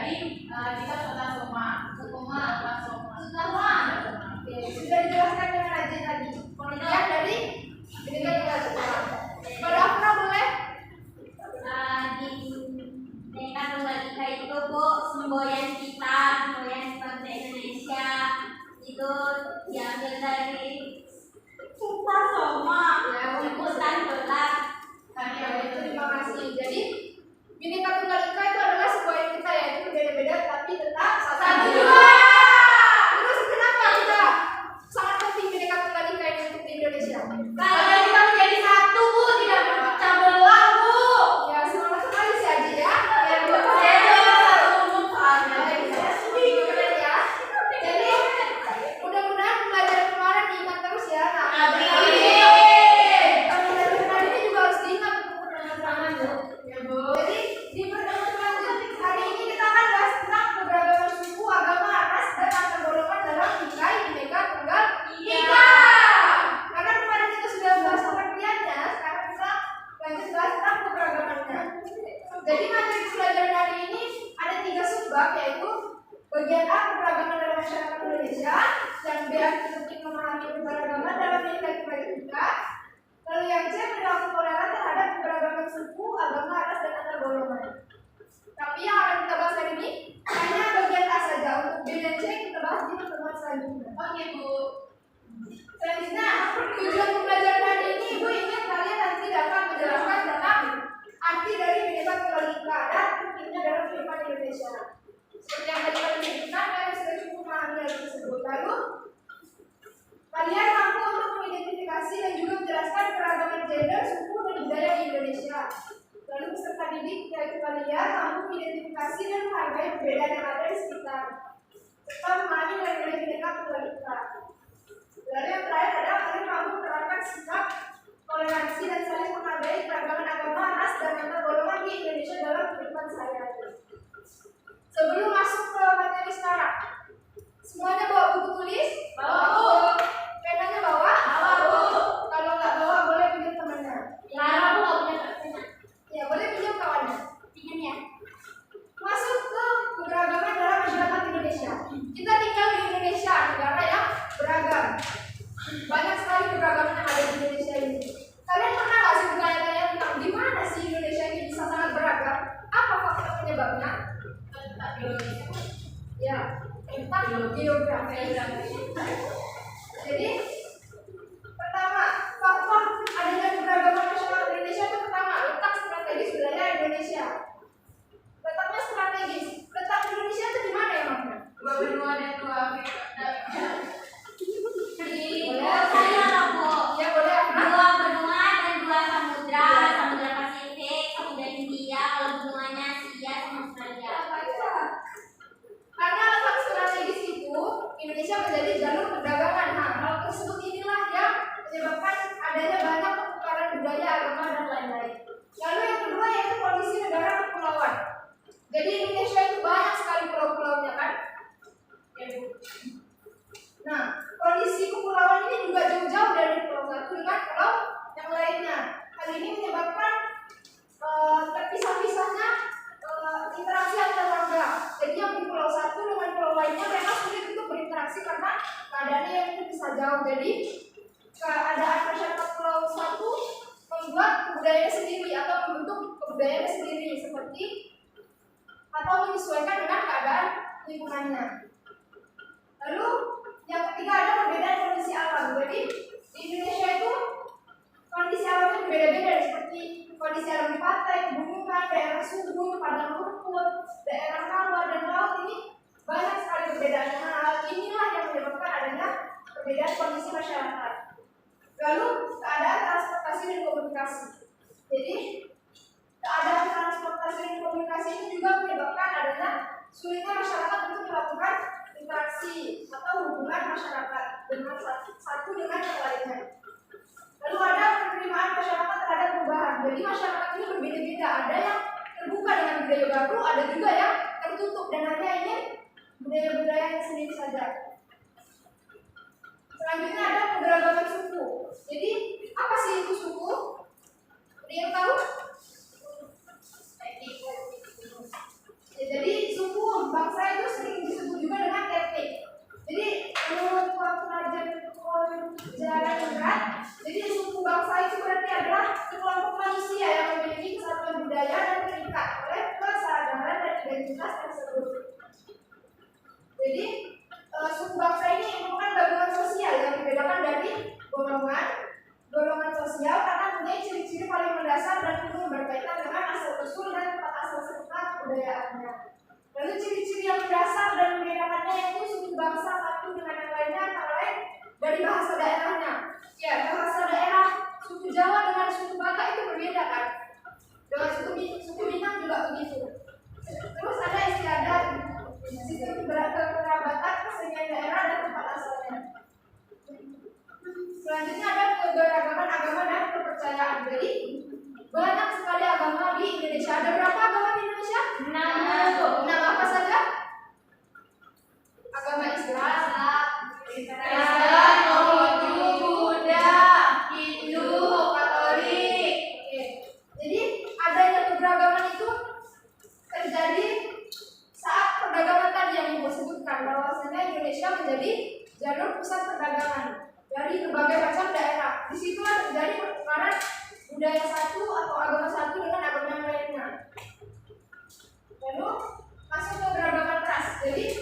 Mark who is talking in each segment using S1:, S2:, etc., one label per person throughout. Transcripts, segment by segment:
S1: Jadi kita sudah soma,
S2: Oke, sudah dijelaskan dengan rajin tadi. Kemudian dari Bineka Tunggal Ika. Kalau Afra boleh?
S3: Di Bineka Tunggal Ika itu Bu, semboyan kita, semboyan bangsa Indonesia itu diambil dari Sumpah Soma, Liputan Gelar.
S2: Terima kasih. Jadi Bineka Tunggal Ika itu adalah sebuah yang kita ya, itu berbeda-beda tapi tetap satu dua. Terus kenapa kita sangat penting Bineka Tunggal Ika ini untuk di Indonesia?
S3: Karena kita menjadi satu Bu, tidak berpecah belah Bu.
S2: Ya semangat sekali sih Aji ya. Ya keren ya. Jadi mudah-mudahan pelajaran kemarin diingat terus ya. Nah, pelajaran ini juga harus diingat untuk pertemuan Bu. Ya Bu. Jadi di pertemuan selanjutnya hari ini kita akan bahas tentang keberagaman suku, agama, ras, dan antar golongan dalam Bineka Tunggal Ika. Karena kemarin kita sudah bahas pengertiannya, sekarang kita lanjut bahas tentang keberagamannya. Jadi materi pelajaran hari ini ada 3 subbab, yaitu bagian A keberagaman dalam masyarakat Indonesia, yang B penting memahami keberagaman dalam Bineka Tunggal Ika, lalu yang C perilaku toleran terhadap keberagaman suku, agama, ras, dan antar golongan. Tapi yang akan kita bahas hari ini hanya bagian A saja. Untuk B dan C kita bahas di pertemuan selanjutnya. Oke Bu. Selanjutnya tujuan pembelajaran hari ini Ibu ingin kalian nanti dapat menjelaskan tentang arti dari Bineka Tunggal Ika dan pentingnya dalam kehidupan Indonesia. Seperti yang tadi kalian sebutkan, kalian sudah cukup memahami hal tersebut. Lalu kalian mampu untuk mengidentifikasi dan juga menjelaskan keragaman gender, suku, dan budaya di Indonesia. Lalu peserta didik yaitu kalian mampu mengidentifikasi dan menghargai perbedaan yang ada di sekitar, serta memahami nilai-nilai Bineka Tunggal Ika. Lalu yang terakhir adalah kalian mampu menerapkan sikap toleransi dan saling menghargai keragaman agama, ras, dan antar golongan di Indonesia dalam kehidupan sehari-hari. Sebelum masuk ke materi sekarang, semuanya bawa buku tulis?
S3: Bawa Bu.
S2: Penanya bawa?
S3: Bawa Bu.
S2: Kalau nggak bawa boleh pinjam temannya.
S3: Lara Bu nggak punya kartunya.
S2: Ya boleh pinjam kawannya.
S3: Pinjam ya.
S2: Masuk ke keberagaman dalam masyarakat Indonesia. Kita tinggal di Indonesia, negara yang beragam. Banyak sekali keberagaman yang ada di Indonesia ini. Kalian pernah nggak sih bertanya-tanya tentang gimana sih Indonesia ini bisa sangat beragam? Apa faktor penyebabnya? Ya, tentang geografi. Jadi pertama, faktor adanya keberagaman masyarakat Indonesia itu pertama letak strategis wilayah Indonesia. Letaknya strategis. Letak Indonesia itu di mana ya Makna?
S1: dua benua dan dua Afrika.
S3: Saya lah Bu.
S2: Ya boleh apa?
S3: 2 benua dan 2 samudra, Samudra Pasifik, Samudra Hindia, kalau benuanya Asia sama Australia.
S2: Karena letak strategis itu Indonesia menjadi jalur perdagangan. Nah, hal tersebut inilah yang menyebabkan adanya banyak pertukaran budaya, agama, dan lain-lain. Lalu yang kedua yaitu kondisi negara kepulauan. Jadi Indonesia itu banyak sekali pulau-pulaunya kan? Ya, Bu. Nah, kondisi kepulauan ini juga jauh-jauh dari pulau satu dengan pulau yang lainnya. Hal ini menyebabkan terpisah-pisahnya interaksi antar warga. Jadi yang di pulau satu dengan pulau lainnya mereka sulit untuk berinteraksi karena keadaannya yang terpisah jauh. Jadi keadaan masyarakat pulau satu membuat kebudayaan sendiri atau membentuk kebudayaan sendiri seperti atau menyesuaikan dengan keadaan lingkungannya. Lalu yang ketiga ada perbedaan kondisi alam. Jadi di Indonesia itu kondisi alamnya berbeda-beda seperti kondisi alam di pantai, pegunungan, daerah subur, padang rumput, daerah rawa dan laut ini banyak sekali perbedaannya. Nah, hal inilah yang menyebabkan adanya perbedaan kondisi masyarakat. Lalu keadaan transportasi dan komunikasi. Jadi keadaan transportasi dan komunikasi ini juga menyebabkan adanya sulitnya masyarakat untuk melakukan interaksi atau hubungan masyarakat dengan satu dengan yang lainnya. Lalu ada penerimaan masyarakat terhadap perubahan. Jadi masyarakat ini berbeda-beda. Ada yang terbuka dengan budaya baru, ada juga yang tertutup dan hanya ingin budaya-budaya yang sendiri saja. Selanjutnya ada keberagaman suku. Jadi apa sih itu suku? Ada yang tahu? Ya, jadi suku menyatakan bahwasanya Indonesia menjadi jalur pusat perdagangan dari berbagai macam daerah. Disitulah terjadi pertukaran budaya satu atau agama satu dengan agama yang lainnya. Lalu masuk ke beragaman ras. Jadi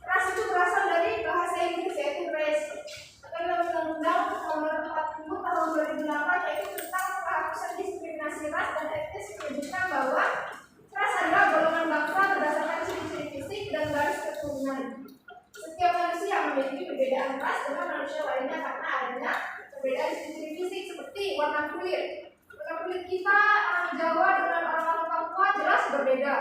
S2: ras itu berasal dari bahasa Inggris yaitu race. Dalam Undang-Undang Nomor 40 Tahun 2008 yaitu tentang penghapusan diskriminasi ras dan etnis menyebutkan bahwa ras adalah golongan bangsa berdasarkan ciri-ciri fisik dan garis keturunan. Setiap manusia memiliki perbedaan ras dengan manusia lainnya karena adanya perbedaan ciri-ciri fisik seperti warna kulit. Warna kulit kita orang Jawa dengan orang Papua jelas berbeda.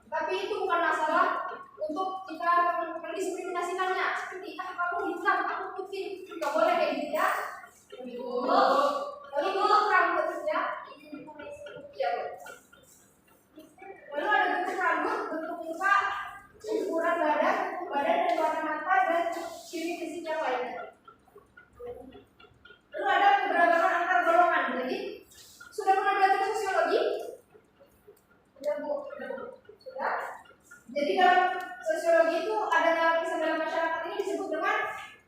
S2: Tapi itu bukan masalah untuk kita mendiskriminasikannya. Seperti kamu hitam, aku putih, nggak boleh kayak gitu ya. Lalu bentuk rambutnya, ya. Lalu ada bentuk rambut, bentuk muka, ukuran badan, dan warna mata dan ciri fisik yang lainnya. Lalu ada keberagaman antar golongan. Jadi sudah pernah belajar sosiologi? Sudah bu. Sudah. Jadi dalam sosiologi itu ada lapisan dalam masyarakat ini disebut dengan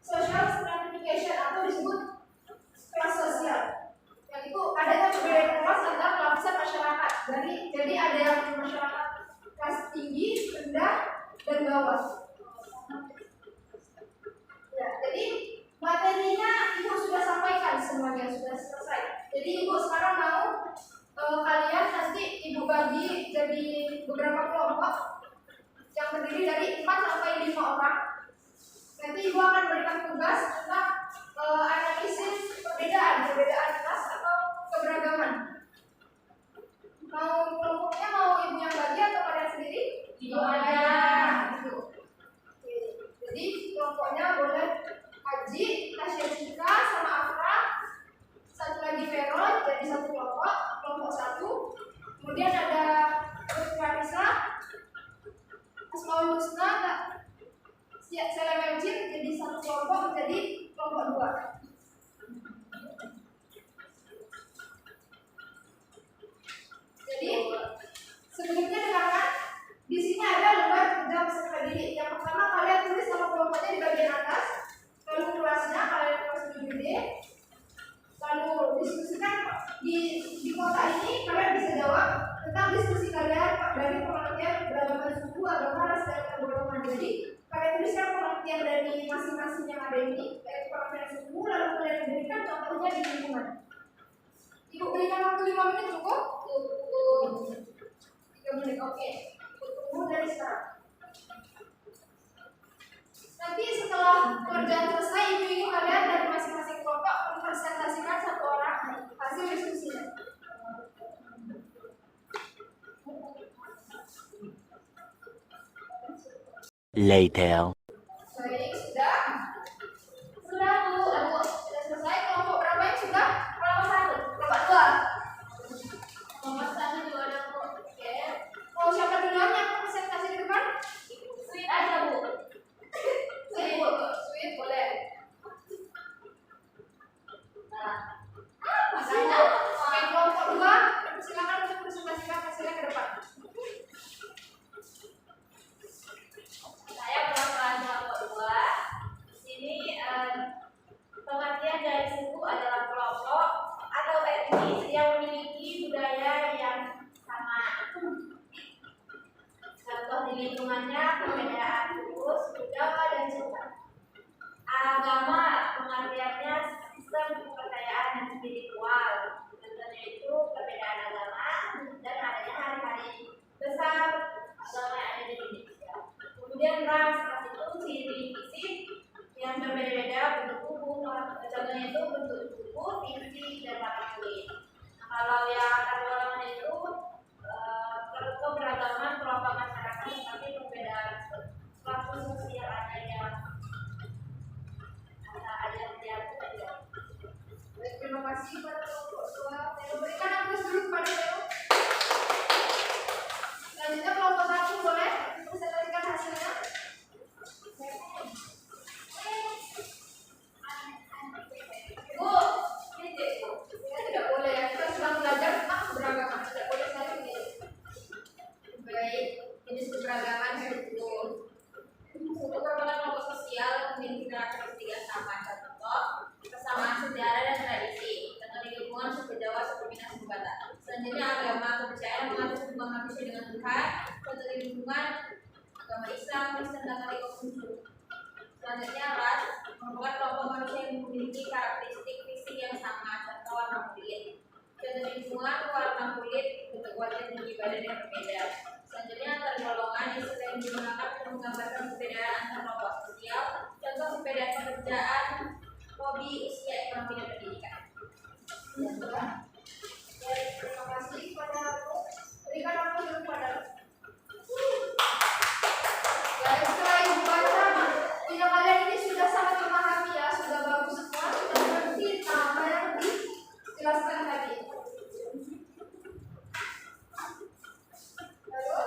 S2: social stratification atau disebut kelas sosial. Yang itu adanya perbedaan kelas antar lapisan masyarakat. Jadi ada yang masyarakat kelas tinggi, rendah, dan bawah. Ya, jadi materinya ibu sudah sampaikan semuanya, sudah selesai. Jadi ibu sekarang mau kalian nanti ibu bagi jadi beberapa kelompok yang terdiri dari 4 sampai 5 orang. Nanti ibu akan berikan tugas tentang analisis perbedaan ras atau keberagaman. Mau kelompoknya mau ibu yang bagi atau kalian sendiri?
S3: Ibu aja.
S2: Jadi kelompoknya boleh Haji, Tasya Cika, sama Afra, satu lagi Veron, jadi satu kelompok 1. Kemudian ada Clarissa, Asmaul Husna, Sela Merjin jadi satu kelompok menjadi kelompok 2. Jadi sebelumnya dengarkan di sini ada lembar kerja peserta didik. Yang pertama kalian tulis nama kelompoknya di bagian atas, lalu kelasnya kalian kelas gede, lalu diskusikan di kota ini kalian bisa jawab tentang diskusi kalian dari pengertian beragam suku, agama, ras, dan golongan. Jadi kalian tuliskan pengertian dari masing-masing yang ada ini, yaitu pengertian suku, lalu kalian berikan contohnya di lingkungan. Ibu berikan waktu 5 menit cukup? 3 menit, oke. Tunggu dari sekarang. Nanti setelah pekerjaan selesai, ibu ingin kalian dari masing-masing kelompok mempresentasikan satu orang hasil diskusinya.
S4: Later.
S2: Baik, sudah? Sudah bu, sudah selesai. Kelompok berapa yang sudah? Kelompok 1, kelompok 2. Kelompok 1 juga ada bu. Oke. Mau siapa duluan yang presentasi di depan?
S3: Sweet aja bu.
S2: Sweet bu, sweet boleh.
S3: Makanya.
S2: Oke, kelompok 2, silakan untuk presentasikan hasilnya ke depan.
S3: Saya perwakilan kelompok 2. Di sini pengertian dari suku adalah kelompok atau etnis yang memiliki budaya yang sama. Contoh di lingkungannya perbedaan suku, budaya, dan suku. Agama pengertiannya sistem kepercayaan dan spiritual. Contohnya itu perbedaan agama dan adanya hari-hari besar agama yang ada di Indonesia. Kemudian ras itu ciri fisik yang berbeda-beda bentuk tubuh. Contohnya itu bentuk tubuh, fisik, dan warna kulit. Nah, kalau yang antar golongan itu keberagaman kelompok masyarakat seperti perbedaan status sosial ada yang
S2: Terima kasih pada kelompok 2. Saya berikan aplaus dulu kepada Vero. Selanjutnya kelompok 1 boleh presentasikan hasilnya.
S3: Islam, Kristen, dan Katolik. Selanjutnya ras merupakan kelompok manusia yang memiliki karakteristik fisik yang sama serta warna kulit. Contoh lingkungan, warna kulit, bentuk wajah, tinggi badan yang berbeda. Selanjutnya antar golongan yang sering digunakan untuk menggambarkan perbedaan antar kelompok sosial. Contoh perbedaan pekerjaan, hobi, usia, ekonomi, dan pendidikan.
S2: Terima kasih kepadamu. Berikan aku dulu padamu. Baik, setelah ibu baca, tidak kalian ini sudah sangat memahami ya, sudah bagus semua, sudah mengerti apa yang dijelaskan tadi. Lalu,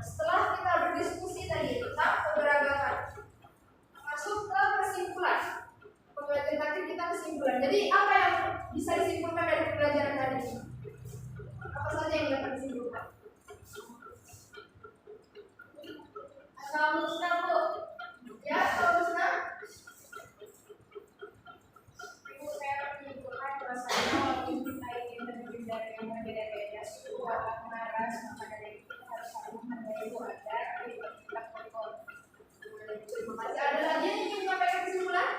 S2: setelah kita berdiskusi tadi tentang keberagaman, masuk ke kesimpulan. Pembelajaran kita kesimpulan. Jadi apa yang bisa disimpulkan dari pembelajaran hari ini? Apa saja yang dapat disimpulkan?
S3: Assalamualaikum, Bu.
S2: Ya, Saudara.
S1: Ibu, saya menyimpulkan bahwasanya walaupun kita ingin terhindar dari yang berbeda-beda, suku, agama, ras, maka dari itu kita harus saling menghargai itu agar kita berkembang.
S2: Terima kasih. Ada lagi yang ingin menyampaikan kesimpulan?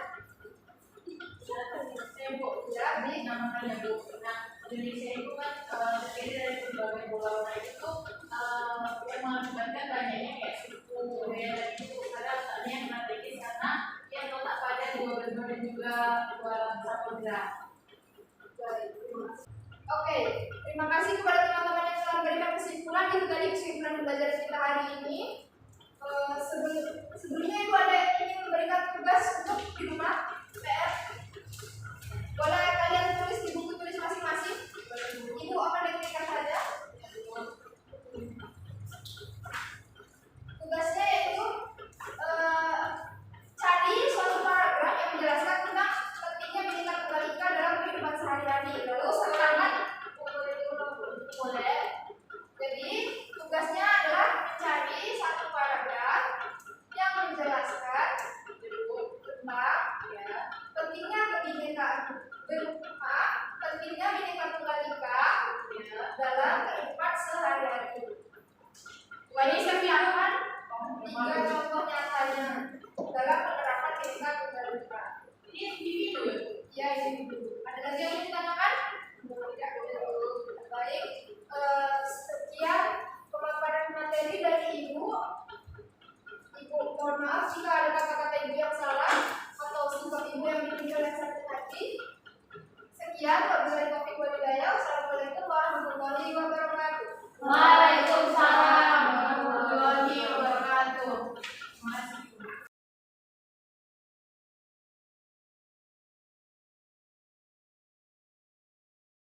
S1: Saya Bu, jadi namanya Bu. Nah, Indonesia itu kan terdiri dari berbagai pulau. Nah itu yang mengakibatkan banyaknya kayak suku, budaya dan itu kadang misalnya yang strategis karena yang letak pada dua benua dan juga dua samudera.
S2: Oke, terima kasih kepada teman-teman yang telah memberikan kesimpulan. Itu tadi kesimpulan pembelajaran kita hari ini. Sebelumnya Ibu ada ingin memberikan tugas untuk di rumah